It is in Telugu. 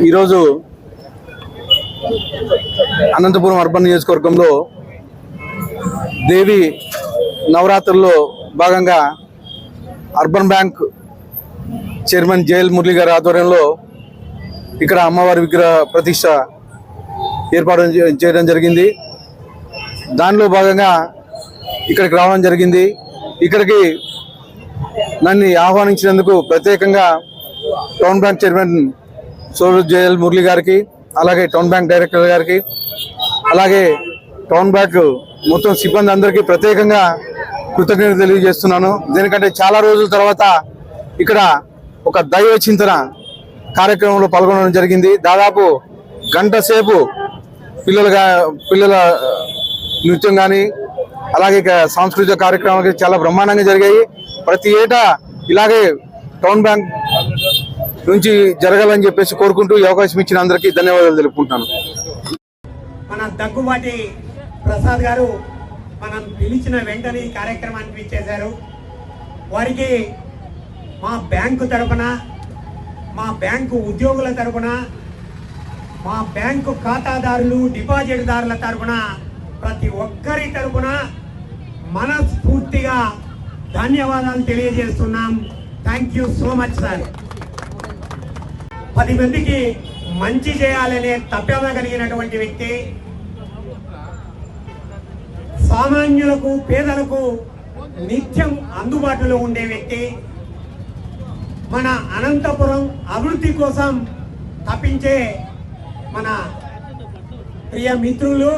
ఈరోజు అనంతపురం అర్బన్ నియోజకవర్గంలో దేవి నవరాత్రుల్లో భాగంగా urban bank chairman JL Murali గారి ఆధ్వర్యంలో ఇక్కడ అమ్మవారి విగ్రహ ప్రతిష్ట ఏర్పాటు చేయడం జరిగింది. దానిలో భాగంగా ఇక్కడికి రావడం జరిగింది. ఇక్కడికి నన్ను ఆహ్వానించినందుకు ప్రత్యేకంగా టౌన్ బ్యాంక్ చైర్మన్ సోదరుడు జేఎల్ మురళి గారికి, అలాగే టౌన్ బ్యాంక్ డైరెక్టర్ గారికి, అలాగే టౌన్ బ్యాంక్ మొత్తం సిబ్బంది అందరికీ ప్రత్యేకంగా కృతజ్ఞతలు తెలియజేస్తున్నాను. ఎందుకంటే చాలా రోజుల తర్వాత ఇక్కడ ఒక దైవ చింతన కార్యక్రమంలో పాల్గొనడం జరిగింది. దాదాపు గంట సేపు పిల్లల నృత్యం కానీ, అలాగే సాంస్కృతిక కార్యక్రమాలు చాలా బ్రహ్మాండంగా జరిగాయి. ప్రతి ఏటా ఇలాగే టౌన్ బ్యాంక్ నుంచి జరగాలని చెప్పేసి కోరుకుంటూ ఈ అవకాశం ఇచ్చిన అందరికీ ధన్యవాదాలు తెలుపుకుంటున్నాను. మన దగ్గుబాటి ప్రసాద్ గారు మనం పిలిచిన వెంటనే ఈ కార్యక్రమానికి ఇచ్చేశారు. వారికి మా బ్యాంకు తరపున, మా బ్యాంకు ఉద్యోగుల తరపున, మా బ్యాంకు ఖాతాదారులు డిపాజిట్దారుల తరపున, ప్రతి ఒక్కరి తరపున మనస్ఫూర్తిగా ధన్యవాదాలు తెలియజేస్తున్నాం. Thank you so much sir. 10 మందికి మంచి చేయాలనే తపన కలిగినటువంటి వ్యక్తి, సామాన్యులకు పేదలకు నిత్యం అందుబాటులో ఉండే వ్యక్తి, మన అనంతపురం అభివృద్ధి కోసం తప్పించే మన ప్రియ మిత్రులు